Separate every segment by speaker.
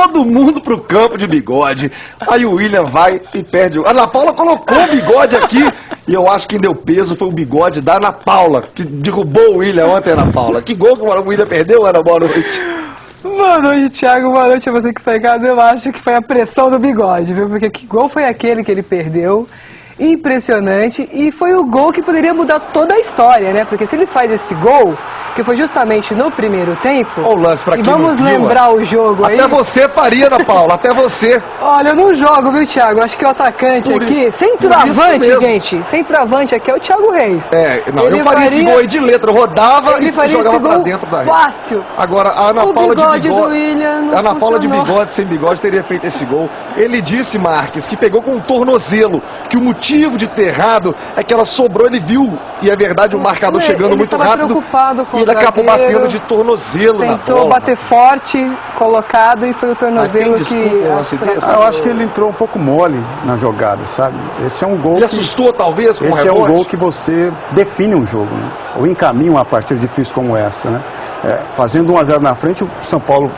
Speaker 1: todo mundo pro campo de Bigode. Aí o William vai e perde. A Ana Paula colocou o Bigode aqui. E eu acho que quem deu peso foi o Bigode da Ana Paula, que derrubou o William ontem, Ana Paula. Que gol que o William perdeu, Ana? Boa noite.
Speaker 2: Boa noite, Thiago. Boa noite a você que está em casa. Eu acho que foi a pressão do Bigode, viu? Porque que gol foi aquele que ele perdeu? Impressionante, e foi o gol que poderia mudar toda a história, né? Porque se ele faz esse gol, que foi justamente no primeiro tempo,
Speaker 1: o lance pra
Speaker 2: e
Speaker 1: quem
Speaker 2: vamos
Speaker 1: não viu,
Speaker 2: lembrar o jogo aí.
Speaker 1: Até você faria, Ana Paula, até você.
Speaker 2: Olha, eu não jogo, viu, Thiago? Acho que o atacante aqui, centroavante, gente, centroavante aqui é o Thiago Reis.
Speaker 1: Eu faria esse gol aí de letra, eu rodava e jogava pra dentro da rede.
Speaker 2: Fácil.
Speaker 1: Agora, a Ana Paula de bigode,
Speaker 2: do William não
Speaker 1: a Ana Paula de
Speaker 2: funcionou.
Speaker 1: bigode, sem bigode, teria feito esse gol. Ele disse, Marques, que pegou com um tornozelo, que o motivo de ter errado é que ela sobrou, ele viu, e é verdade, o marcador chegando muito rápido,
Speaker 2: com
Speaker 1: e ele acabou batendo de tornozelo na bola.
Speaker 2: Tentou bater forte, colocado, e foi o tornozelo que...
Speaker 3: Eu acho que ele entrou um pouco mole na jogada, sabe? Esse é um gol
Speaker 1: Ele assustou, talvez, com o
Speaker 3: Esse
Speaker 1: rebote?
Speaker 3: é um gol que você define um jogo, né? Ou encaminha uma partida difícil como essa, né? Fazendo 1 a 0 na frente, o São Paulo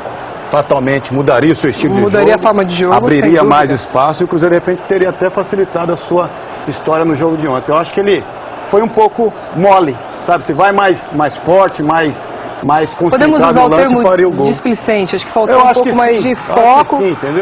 Speaker 3: fatalmente mudaria o seu estilo de jogo.
Speaker 2: Mudaria a forma de jogo,
Speaker 3: abriria mais espaço, e o Cruzeiro, de repente, teria até facilitado a sua história no jogo de ontem. Eu acho que ele foi um pouco mole, sabe? Se vai mais forte, mais concentrado no lance, faria o gol.
Speaker 2: Displicente, acho que faltou um pouco mais de foco,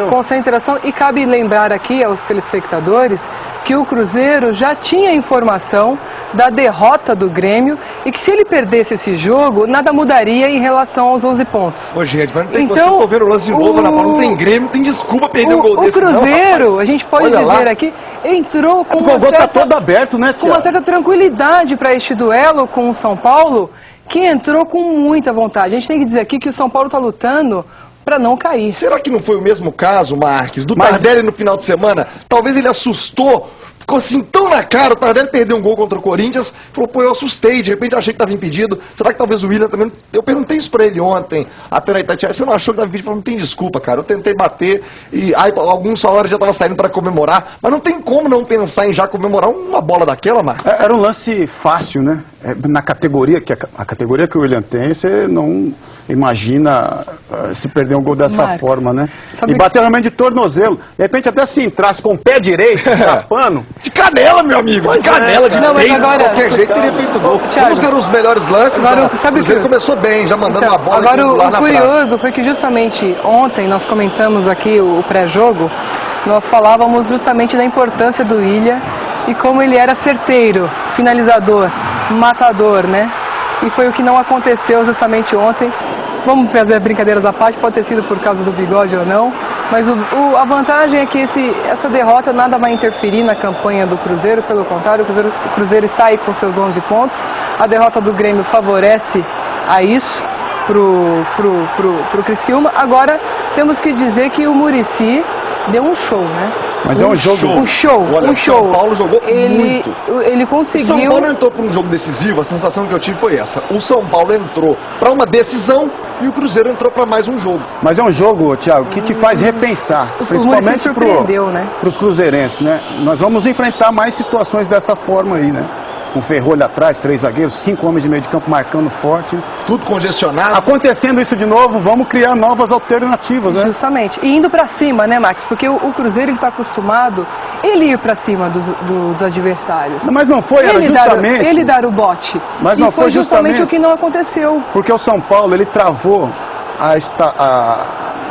Speaker 2: concentração, e cabe lembrar aqui aos telespectadores que o Cruzeiro já tinha informação da derrota do Grêmio e que se ele perdesse esse jogo, nada mudaria em relação aos 11 pontos.
Speaker 1: Ô, gente, mas não tem então, eu tô vendo o lance de novo, não tem Grêmio, não tem desculpa perder um gol desse.
Speaker 2: O Cruzeiro, a gente pode dizer aqui, entrou com
Speaker 3: o gol tá todo aberto, né,
Speaker 2: com uma certa tranquilidade para este duelo com o São Paulo, que entrou com muita vontade. A gente tem que dizer aqui que o São Paulo está lutando para não cair.
Speaker 1: Será que não foi o mesmo caso, Marques, do Tardelli no final de semana? Talvez ele assustou, ficou assim tão na cara, o Tardelli perdeu um gol contra o Corinthians, falou, pô, eu assustei, de repente eu achei que estava impedido. Será que talvez o William também... Eu perguntei isso para ele ontem, até na Itatiaia, você não achou que estava impedido? Falou, não tem desculpa, cara, eu tentei bater e aí, alguns falaram que já estava saindo para comemorar, mas não tem como não pensar em já comemorar uma bola daquela, Marques.
Speaker 3: Era um lance fácil, né? Na categoria, a categoria que o William tem, você não imagina se perder um gol dessa forma, né? E bateu realmente de tornozelo. De repente, até se entrasse com o pé direito, tapando.
Speaker 1: De canela, meu amigo! De canela, de peito, de qualquer jeito teria feito gol. Vamos ver os melhores lances.
Speaker 2: Agora,
Speaker 1: o Cruzeiro começou bem, já mandando uma bola.
Speaker 2: Agora, o curioso foi que justamente ontem nós comentamos aqui o pré-jogo, nós falávamos justamente da importância do William e como ele era certeiro, finalizador, matador, né? E foi o que não aconteceu justamente ontem. Vamos fazer brincadeiras à parte, pode ter sido por causa do bigode ou não, mas a vantagem é que essa derrota nada vai interferir na campanha do Cruzeiro, pelo contrário, o Cruzeiro está aí com seus 11 pontos, a derrota do Grêmio favorece a isso, pro Criciúma. Agora, temos que dizer que o Muricy deu um show, né?
Speaker 3: Mas é um jogo...
Speaker 2: Um show.
Speaker 1: O São Paulo jogou muito.
Speaker 2: Ele conseguiu...
Speaker 1: O São Paulo entrou para um jogo decisivo, a sensação que eu tive foi essa. O São Paulo entrou para uma decisão e o Cruzeiro entrou para mais um jogo.
Speaker 3: Mas é um jogo, Thiago, que te faz repensar, principalmente para os cruzeirenses, né? Nós vamos enfrentar mais situações dessa forma aí, né? Com Ferrolho atrás, 3 zagueiros, 5 homens de meio de campo marcando forte.
Speaker 1: Tudo congestionado.
Speaker 3: Acontecendo isso de novo, vamos criar novas alternativas, né?
Speaker 2: Justamente. E indo pra cima, né, Max? Porque o Cruzeiro está acostumado ele ir pra cima dos adversários.
Speaker 3: Mas não foi, era justamente...
Speaker 2: Ele dar o bote.
Speaker 3: Mas não foi justamente
Speaker 2: o que não aconteceu.
Speaker 3: Porque o São Paulo, ele travou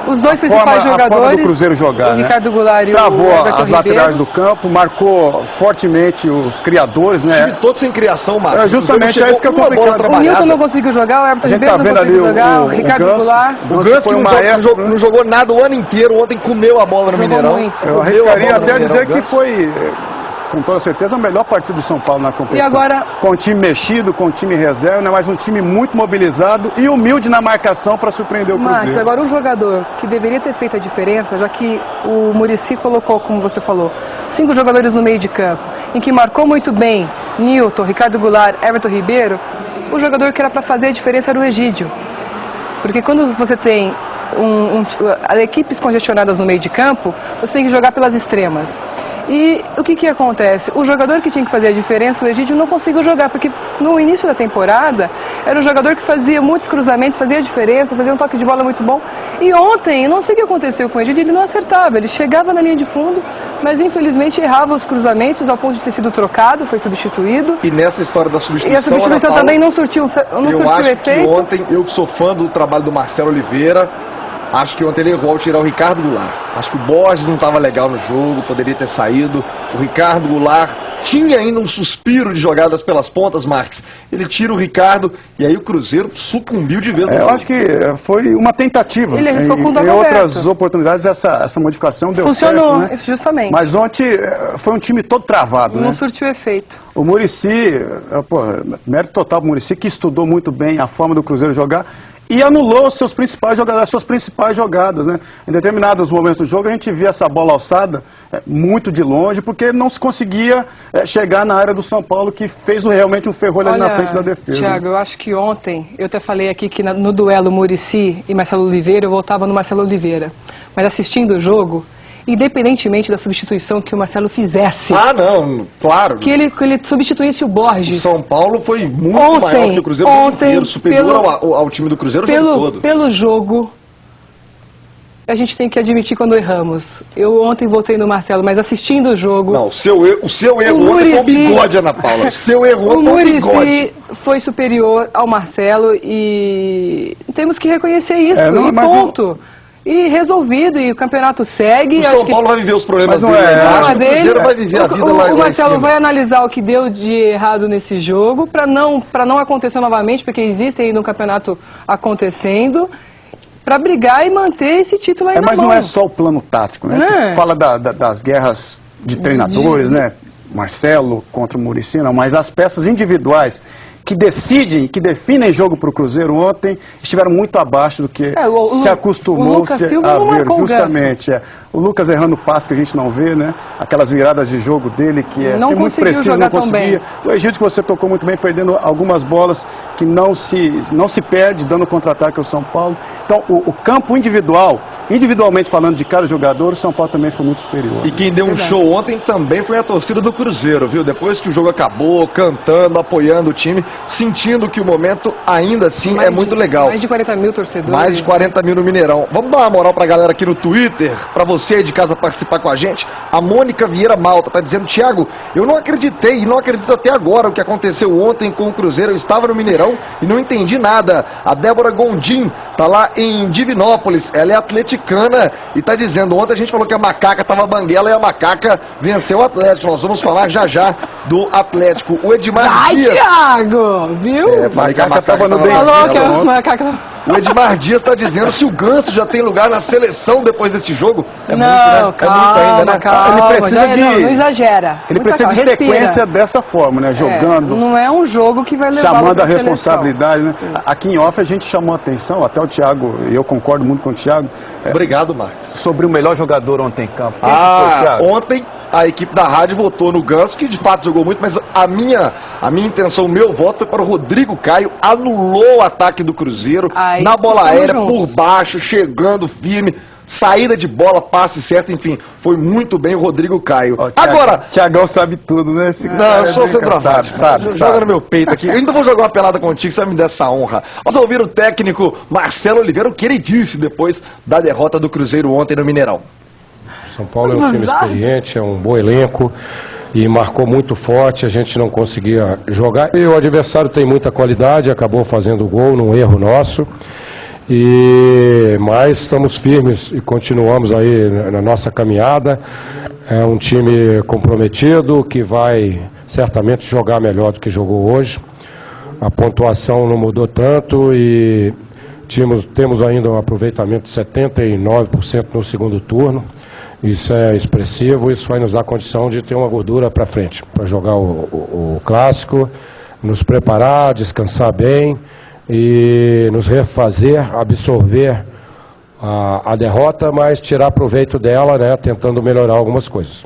Speaker 2: os dois principais jogadores,
Speaker 3: a forma do Cruzeiro jogar,
Speaker 2: o Ricardo Goulart e
Speaker 3: travou
Speaker 2: o Everton
Speaker 3: as laterais do campo, marcou fortemente os criadores, né?
Speaker 1: O time todo sem criação, Marcos.
Speaker 3: Justamente, aí fica complicado.
Speaker 2: O Nilton não conseguiu jogar, o Everton Ribeiro não conseguiu jogar, o Ricardo Goulart.
Speaker 1: O Ganso que não jogou nada o ano inteiro, ontem comeu a bola no Mineirão.
Speaker 3: Eu arriscaria até dizer que foi... com toda certeza, a melhor partida do São Paulo na competição.
Speaker 2: E agora...
Speaker 3: Com o time mexido, com o time reserva, né? Mas um time muito mobilizado e humilde na marcação para surpreender o Cruzeiro.
Speaker 2: Mas agora um jogador que deveria ter feito a diferença, já que o Muricy colocou, como você falou, 5 jogadores no meio de campo, em que marcou muito bem Nilton, Ricardo Goulart, Everton Ribeiro, o jogador que era para fazer a diferença era o Egídio. Porque quando você tem equipes congestionadas no meio de campo, você tem que jogar pelas extremas. E o que acontece? O jogador que tinha que fazer a diferença, o Egídio, não conseguiu jogar, porque no início da temporada era um jogador que fazia muitos cruzamentos, fazia a diferença, fazia um toque de bola muito bom. E ontem, não sei o que aconteceu com o Egídio, ele não acertava, ele chegava na linha de fundo, mas infelizmente errava os cruzamentos ao ponto de ter sido trocado, foi substituído.
Speaker 1: E nessa história da substituição,
Speaker 2: e a substituição
Speaker 1: Ana Paula,
Speaker 2: também não surtiu efeito.
Speaker 1: Que ontem, eu que sou fã do trabalho do Marcelo Oliveira, acho que ontem ele errou ao tirar o Ricardo Goulart. Acho que o Borges não estava legal no jogo, poderia ter saído. O Ricardo Goulart tinha ainda um suspiro de jogadas pelas pontas, Marques. Ele tira o Ricardo e aí o Cruzeiro sucumbiu de vez.
Speaker 3: Eu acho que foi uma tentativa.
Speaker 2: Ele arriscou com o
Speaker 3: Em outras oportunidades essa modificação deu
Speaker 2: Funcionou,
Speaker 3: certo, né?
Speaker 2: Justamente.
Speaker 3: Mas ontem foi um time todo travado,
Speaker 2: Não
Speaker 3: né?
Speaker 2: surtiu efeito.
Speaker 3: O Muricy, mérito total para o Muricy, que estudou muito bem a forma do Cruzeiro jogar e anulou as suas principais jogadas, né? Em determinados momentos do jogo a gente via essa bola alçada muito de longe, porque não se conseguia chegar na área do São Paulo, que fez realmente um ferrolho ali na frente da defesa.
Speaker 2: Thiago, eu acho que ontem, eu até falei aqui que no duelo Muricy e Marcelo Oliveira, eu voltava no Marcelo Oliveira. Mas assistindo o jogo, independentemente da substituição que o Marcelo fizesse.
Speaker 1: Ah, não, claro.
Speaker 2: Que ele substituísse o Borges.
Speaker 1: O São Paulo foi muito maior que o Cruzeiro inteiro, superior ao time do Cruzeiro o jogo todo.
Speaker 2: Pelo jogo, a gente tem que admitir quando erramos. Eu ontem votei no Marcelo, mas assistindo o jogo...
Speaker 1: Não, o seu erro ontem foi o bigode, Ana Paula. O seu erro ontem foi o bigode.
Speaker 2: O Muricy foi superior ao Marcelo e temos que reconhecer isso. E ponto. E resolvido, e o campeonato segue.
Speaker 1: O São Paulo vai viver os problemas dele. O Cruzeiro vai viver a vida lá em cima.
Speaker 2: O Marcelo vai analisar o que deu de errado nesse jogo, para não acontecer novamente, porque existe ainda um campeonato acontecendo, para brigar e manter esse título aí na mão.
Speaker 3: Mas não é só o plano tático, né? Você fala das guerras de treinadores, né? Marcelo contra o Muricy, não, mas as peças individuais que definem jogo para o Cruzeiro ontem, estiveram muito abaixo do que se acostumou-se a ver. Justamente, o Lucas errando passe que a gente não vê, né? Aquelas viradas de jogo dele, que é ser muito preciso, não conseguia. O Egídio, que você tocou muito bem, perdendo algumas bolas que não se perde, dando contra-ataque ao São Paulo. Então, o campo individualmente falando de cada jogador, o São Paulo também foi muito superior.
Speaker 1: E quem deu um show ontem também foi a torcida do Cruzeiro, viu? Depois que o jogo acabou, cantando, apoiando o time, sentindo que o momento ainda assim é muito legal.
Speaker 2: Mais de 40 mil torcedores.
Speaker 1: Mais de 40 mil no Mineirão. Vamos dar uma moral pra galera aqui no Twitter, pra você aí de casa participar com a gente. A Mônica Vieira Malta tá dizendo: Thiago, eu não acreditei e não acredito até agora o que aconteceu ontem com o Cruzeiro. Eu estava no Mineirão e não entendi nada. A Débora Gondim tá lá em Divinópolis, ela é atleticana e tá dizendo: ontem a gente falou que a Macaca tava banguela e a Macaca venceu o Atlético. Nós vamos falar já do Atlético. O Edmar Dias...
Speaker 2: Thiago! Viu?
Speaker 3: Macaca tava no dentista.
Speaker 1: O Edmar Dias está dizendo se o Ganso já tem lugar na seleção depois desse jogo.
Speaker 2: Não, muito, né? Calma, ainda, né? Calma,
Speaker 3: ele precisa
Speaker 2: não exagera.
Speaker 3: Ele precisa de sequência dessa forma, né? Jogando.
Speaker 2: Não é um jogo que vai levar
Speaker 3: chamando a responsabilidade, né? Aqui em off a gente chamou a atenção, até o Thiago, e eu concordo muito com o Thiago.
Speaker 1: Obrigado, Marcos.
Speaker 3: Sobre o melhor jogador ontem em campo.
Speaker 1: Ontem a equipe da rádio votou no Ganso, que de fato jogou muito, mas a minha intenção, o meu voto foi para o Rodrigo Caio, anulou o ataque do Cruzeiro, na bola aérea, por baixo, chegando firme, saída de bola, passe certo, enfim, foi muito bem o Rodrigo Caio. Agora...
Speaker 3: Tiagão sabe tudo, né?
Speaker 1: Não, eu sou centroavante, sabe. Joga no meu peito aqui. Eu ainda vou jogar uma pelada contigo, você vai me dar essa honra. Vamos ouvir o técnico Marcelo Oliveira, o que ele disse depois da derrota do Cruzeiro ontem no Mineirão.
Speaker 4: São Paulo é um time experiente, é um bom elenco e marcou muito forte, a gente não conseguia jogar. E o adversário tem muita qualidade, acabou fazendo gol num erro nosso. Mas estamos firmes e continuamos aí na nossa caminhada. É um time comprometido que vai certamente jogar melhor do que jogou hoje. A pontuação não mudou tanto e temos ainda um aproveitamento de 79% no segundo turno. Isso é expressivo, isso vai nos dar condição de ter uma gordura para frente, para jogar o clássico, nos preparar, descansar bem e nos refazer, absorver a derrota, mas tirar proveito dela, né, tentando melhorar algumas coisas.